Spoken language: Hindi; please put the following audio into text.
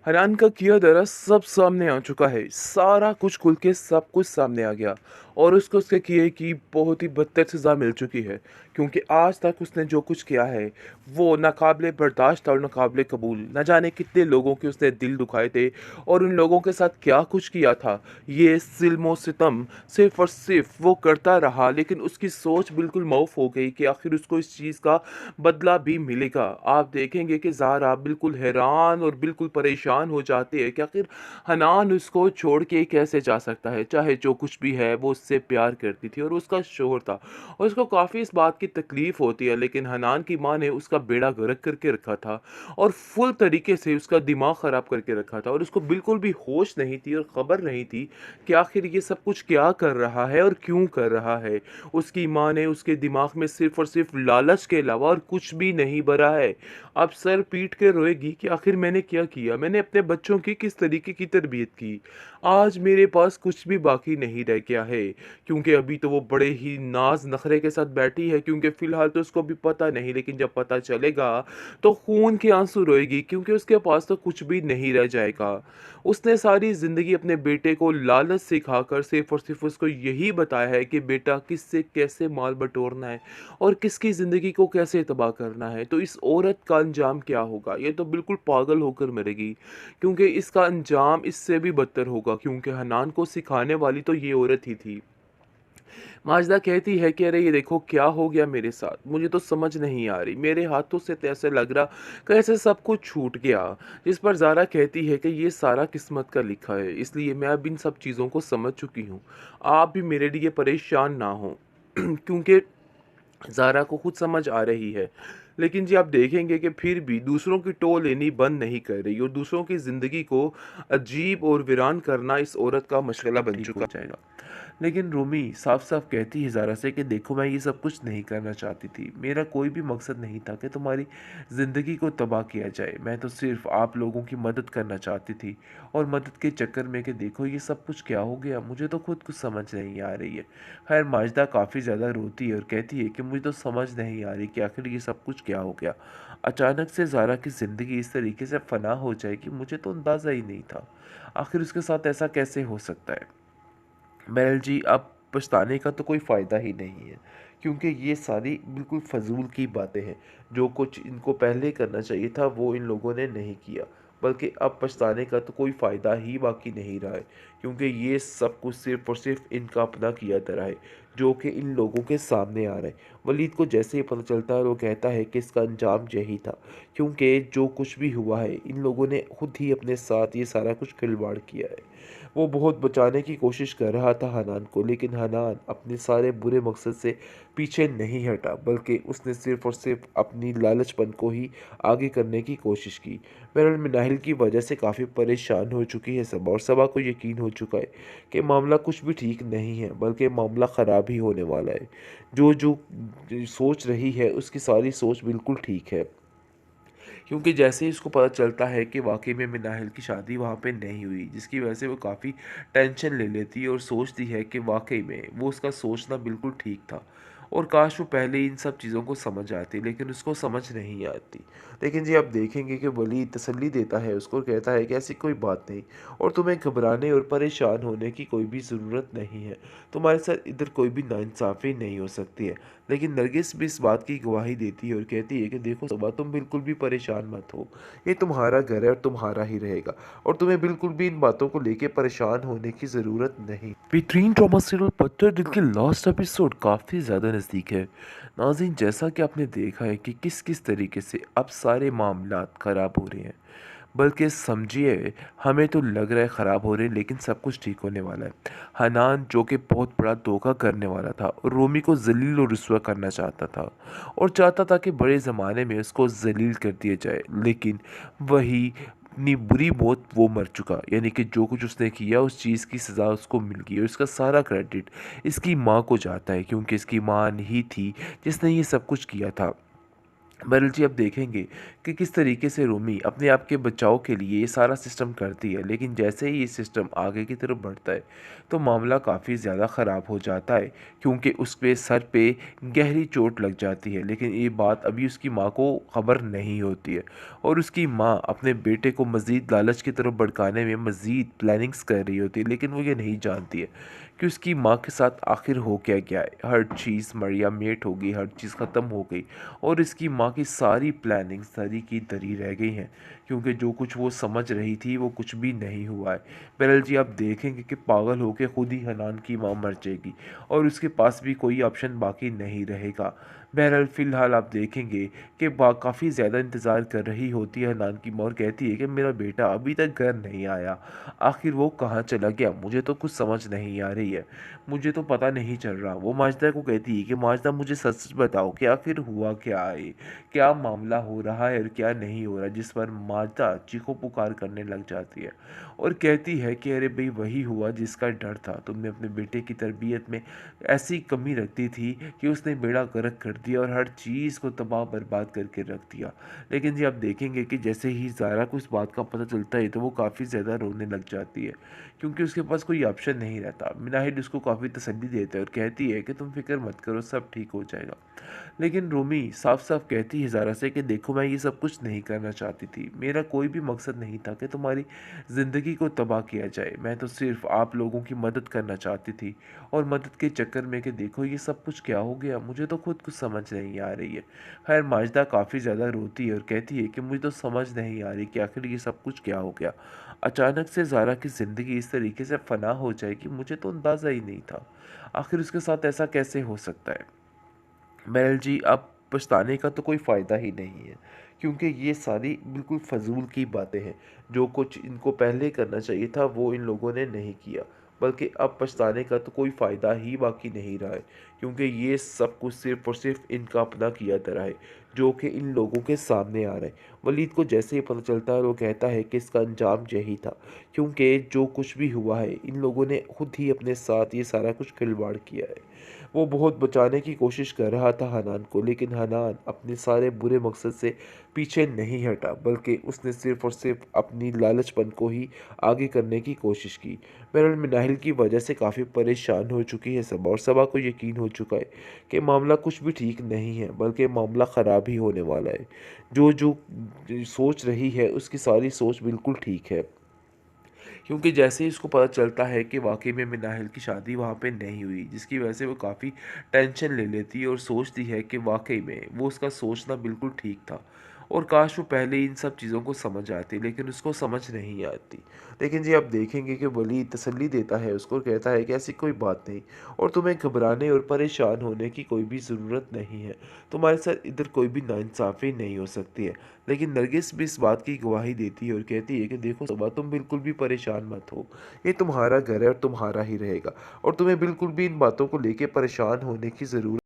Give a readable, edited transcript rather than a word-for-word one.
हनान का किया धरा सब सामने आ चुका है। सारा कुछ खुल के सब कुछ सामने आ गया और उसको उसके किए की बहुत ही बदतर सज़ा मिल चुकी है। क्योंकि आज तक उसने जो कुछ किया है वो नाकाबिले बर्दाश्त और नाकाबिले कबूल। न जाने कितने लोगों के उसने दिल दुखाए थे और उन लोगों के साथ क्या कुछ किया था। ये ज़ुल्म सितम सिर्फ़ और सिर्फ़ वो करता रहा, लेकिन उसकी सोच बिल्कुल मौफ हो गई कि आखिर उसको इस चीज़ का बदला भी मिलेगा। आप देखेंगे कि ज़ाहरा बिल्कुल हैरान और बिल्कुल परेशान हो जाती है कि आखिर हनान उसको छोड़ के कैसे जा सकता है। चाहे जो कुछ भी है वो उससे प्यार करती थी और उसका शौहर था और उसको काफ़ी इस बात की तकलीफ़ होती है, लेकिन हनान की माँ ने उसका बेड़ा गर्क करके रखा था और फुल तरीके से उसका दिमाग ख़राब करके रखा था और उसको बिल्कुल भी होश नहीं थी और ख़बर नहीं थी कि आखिर ये सब कुछ क्या कर रहा है और क्यों कर रहा है। उसकी माँ ने उसके दिमाग में सिर्फ़ और सिर्फ़ लालच के अलावा और कुछ भी नहीं भरा है। अब सर पीट के रोएगी कि आखिर मैंने क्या किया? मैंने अपने बच्चों की किस तरीके की तरबियत की? आज मेरे पास कुछ भी बाकी नहीं रह गया है, क्योंकि अभी तो वो बड़े ही नाज़ नख़रे के साथ बैठी है, क्योंकि फ़िलहाल तो उसको भी पता नहीं, लेकिन जब पता चलेगा तो खून के आँसू रोएगी, क्योंकि उसके पास तो कुछ भी नहीं रह जाएगा। उसने सारी ज़िंदगी अपने बेटे को लालच सिखाकर सिर्फ़ और सिर्फ़ उसको यही बताया है कि बेटा किससे कैसे माल बटोरना है और किसकी ज़िंदगी को कैसे तबाह करना है। तो इस औरत का अंजाम क्या होगा? ये तो बिल्कुल पागल होकर मरेगी, क्योंकि इसका अंजाम इससे भी बदतर होगा, क्योंकि हनान को सिखाने वाली तो ये औरत ही थी। माजदा कहती है कि अरे ये देखो क्या हो गया मेरे साथ, मुझे तो समझ नहीं आ रही, मेरे हाथों से तो ऐसे लग रहा कैसे सब कुछ छूट गया। जिस पर ज़ारा कहती है कि ये सारा किस्मत का लिखा है, इसलिए मैं अब इन सब चीज़ों को समझ चुकी हूँ। आप भी मेरे लिए परेशान ना हों क्योंकि ज़ारा को खुद समझ आ रही है। लेकिन जी आप देखेंगे कि फिर भी दूसरों की टो लेनी बंद नहीं कर रही और दूसरों की ज़िंदगी को अजीब और वीरान करना इस औरत का मशगला बन ठीक चुका हो है। जाएगा। लेकिन रूमी साफ-साफ कहती है ज़ारा से कि देखो मैं ये सब कुछ नहीं करना चाहती थी। मेरा कोई भी मकसद नहीं था कि तुम्हारी ज़िंदगी को तबाह किया जाए। मैं तो सिर्फ़ आप लोगों की मदद करना चाहती थी और मदद के चक्कर में कि देखो ये सब कुछ क्या हो गया, मुझे तो खुद कुछ समझ नहीं आ रही है। खैर माजिदा काफ़ी ज़्यादा रोती है और कहती है कि मुझे तो समझ नहीं आ रही कि आखिर ये सब कुछ क्या हो गया। अचानक से ज़ारा की ज़िंदगी इस तरीके से फ़ना हो जाएगी मुझे तो अंदाज़ा ही नहीं था। आखिर उसके साथ ऐसा कैसे हो सकता है? महल जी अब पछताने का तो कोई फ़ायदा ही नहीं है, क्योंकि ये सारी बिल्कुल फ़ज़ूल की बातें हैं। जो कुछ इनको पहले करना चाहिए था वो इन लोगों ने नहीं किया, बल्कि अब पछताने का तो कोई फ़ायदा ही बाकी नहीं रहा है, क्योंकि ये सब कुछ सिर्फ़ और सिर्फ़ इनका अपना किया धरा है, जो कि इन लोगों के सामने आ रहा है। वलीद को जैसे ही पता चलता है वो कहता है कि इसका अंजाम यही था, क्योंकि जो कुछ भी हुआ है इन लोगों ने खुद ही अपने साथ ये सारा कुछ खिलवाड़ किया है। वो बहुत बचाने की कोशिश कर रहा था हनान को, लेकिन हनान अपने सारे बुरे मकसद से पीछे नहीं हटा, बल्कि उसने सिर्फ़ और सिर्फ़ अपनी लालचपन को ही आगे करने की कोशिश की। महरल मिनाहिल की वजह से काफ़ी परेशान हो चुकी है सबा और सबा को यकीन हो चुका है कि मामला कुछ भी ठीक नहीं है, बल्कि मामला ख़राब ही होने वाला है। जो सोच रही है उसकी सारी सोच बिल्कुल ठीक है। क्योंकि जैसे ही उसको पता चलता है कि वाक़ई में मिनाहिल की शादी वहाँ पे नहीं हुई, जिसकी वजह से वो काफ़ी टेंशन ले लेती है और सोचती है कि वाक़ई में वो उसका सोचना बिल्कुल ठीक था और काश वो पहले इन सब चीज़ों को समझ आती, लेकिन उसको समझ नहीं आती। लेकिन जी आप देखेंगे कि वलीद तसल्ली देता है उसको और कहता है कि ऐसी कोई बात नहीं और तुम्हें घबराने और परेशान होने की कोई भी ज़रूरत नहीं है। तुम्हारे साथ इधर कोई भी नाइंसाफ़ी नहीं हो सकती है। लेकिन नरगिस भी इस बात की गवाही देती है और कहती है कि देखो सबा तुम बिल्कुल भी परेशान मत हो। ये तुम्हारा घर है और तुम्हारा ही रहेगा और तुम्हें बिल्कुल भी इन बातों को लेके परेशान होने की ज़रूरत नहीं। बेहतरीन ड्रामा सीरियल पत्थर दिल के लास्ट एपिसोड काफ़ी ज़्यादा नज़दीक है। नाज़रीन जैसा कि आपने देखा है कि किस किस तरीके से अब सारे मामलात ख़राब हो रहे हैं, बल्कि समझिए हमें तो लग रहा है ख़राब हो रहे हैं लेकिन सब कुछ ठीक होने वाला है। हनान जो कि बहुत बड़ा धोखा करने वाला था और रोमी को ज़लील और रुस्वा करना चाहता था और चाहता था कि बड़े ज़माने में उसको ज़लील कर दिया जाए, लेकिन वही इतनी बुरी मौत वो मर चुका, यानी कि जो कुछ उसने किया उस चीज़ की सज़ा उसको मिल गई और इसका सारा क्रेडिट इसकी माँ को जाता है, क्योंकि इसकी माँ ही थी जिसने ये सब कुछ किया था। बहरहाल जी अब देखेंगे कि किस तरीके से रूमी अपने आप के बचाव के लिए ये सारा सिस्टम करती है, लेकिन जैसे ही ये सिस्टम आगे की तरफ बढ़ता है तो मामला काफ़ी ज़्यादा ख़राब हो जाता है, क्योंकि उसके सर पे गहरी चोट लग जाती है। लेकिन ये बात अभी उसकी माँ को खबर नहीं होती है और उसकी माँ अपने बेटे को मज़ीद लालच की तरफ भड़काने में मज़ीद प्लानिंग्स कर रही होती है, लेकिन वो ये नहीं जानती है कि उसकी माँ के साथ आखिर हो क्या गया है। हर चीज़ मरिया मेट हो गई, हर चीज़ ख़त्म हो गई और इसकी माँ की सारी प्लानिंग सरी की तरी रह गई हैं, क्योंकि जो कुछ वो समझ रही थी वो कुछ भी नहीं हुआ है। बहरहाल जी, आप देखेंगे कि पागल होकर खुद ही हनान की माँ मर जाएगी और उसके पास भी कोई ऑप्शन बाकी नहीं रहेगा। बहरहाल फ़िलहाल आप देखेंगे कि काफ़ी ज़्यादा इंतज़ार कर रही होती है हनान की माँ और कहती है कि मेरा बेटा अभी तक घर नहीं आया, आखिर वो कहाँ चला गया, मुझे तो कुछ समझ नहीं आ रही है, मुझे तो पता नहीं चल रहा। वो माजिदा को कहती है कि माजिदा, मुझे सच सच बताओ कि आखिर हुआ क्या है, क्या मामला हो रहा है और क्या नहीं हो रहा। जिस पर माजिदा चीखो पुकार करने लग जाती है और कहती है कि अरे भाई, वही हुआ जिसका डर था। तुमने अपने बेटे की तरबियत में ऐसी कमी रखती थी कि उसने बेड़ा गर्क कर दिया और हर चीज़ को तबाह बर्बाद करके रख दिया। लेकिन जी, आप देखेंगे कि जैसे ही ज़ारा को इस बात का पता चलता है तो वो काफ़ी ज़्यादा रोने लग जाती है, क्योंकि उसके पास कोई ऑप्शन नहीं रहता। मिनाहिल उसको काफ़ी तसल्ली देता है और कहती है कि तुम फिक्र मत करो, सब ठीक हो जाएगा। लेकिन रूमी साफ साफ कहती है ज़ारा से कि देखो, मैं ये सब कुछ नहीं करना चाहती थी, मेरा कोई भी मकसद नहीं था कि तुम्हारी ज़िंदगी को तबाह किया जाए। मैं तो सिर्फ आप लोगों की मदद करना चाहती थी और मदद के चक्कर में कि देखो ये सब कुछ क्या हो गया, मुझे तो खुद कुछ समझ नहीं आ रही है। खैर, माजिदा काफ़ी ज़्यादा रोती है और कहती है कि मुझे तो समझ नहीं आ रही कि आखिर ये सब कुछ क्या हो गया। अचानक से ज़ारा की ज़िंदगी इस तरीके से फना हो जाएगी, मुझे तो अंदाज़ा ही नहीं था। आखिर उसके साथ ऐसा कैसे हो सकता है। महल जी, अब पछताने का तो कोई फ़ायदा ही नहीं है, क्योंकि ये सारी बिल्कुल फ़ज़ूल की बातें हैं। जो कुछ इनको पहले करना चाहिए था वो इन लोगों ने नहीं किया, बल्कि अब पछताने का तो कोई फ़ायदा ही बाकी नहीं रहा है, क्योंकि ये सब कुछ सिर्फ़ और सिर्फ़ इनका अपना किया धरा है, जो कि इन लोगों के सामने आ रहा है। वलीद को जैसे ही पता चलता है वो कहता है कि इसका अंजाम यही था, क्योंकि जो कुछ भी हुआ है इन लोगों ने खुद ही अपने साथ ये सारा कुछ खिलवाड़ किया है। वो बहुत बचाने की कोशिश कर रहा था हनान को, लेकिन हनान अपने सारे बुरे मकसद से पीछे नहीं हटा, बल्कि उसने सिर्फ़ और सिर्फ़ अपनी लालचपन को ही आगे करने की कोशिश की। बहरहाल, मिनाहिल की वजह से काफ़ी परेशान हो चुकी है सबा और सबा को यकीन हो चुका है कि मामला कुछ भी ठीक नहीं है, बल्कि मामला ख़राब ही होने वाला है। जो सोच रही है उसकी सारी सोच बिल्कुल ठीक है, क्योंकि जैसे ही उसको पता चलता है कि वाक़ई में मिनाहिल की शादी वहाँ पे नहीं हुई, जिसकी वजह से वो काफ़ी टेंशन ले लेती है और सोचती है कि वाक़ई में वो उसका सोचना बिल्कुल ठीक था और काश वो पहले इन सब चीज़ों को समझ आती, लेकिन उसको समझ नहीं आती। लेकिन जी, आप देखेंगे कि वली तसल्ली देता है उसको, कहता है कि ऐसी कोई बात नहीं और तुम्हें घबराने और परेशान होने की कोई भी ज़रूरत नहीं है। तुम्हारे साथ इधर कोई भी नाइंसाफ़ी नहीं हो सकती है। लेकिन नरगिस भी इस बात की गवाही देती है और कहती है कि देखो सबा, तुम बिल्कुल भी परेशान मत हो, ये तुम्हारा घर है और तुम्हारा ही रहेगा और तुम्हें बिल्कुल भी इन बातों को लेके परेशान होने की ज़रूरत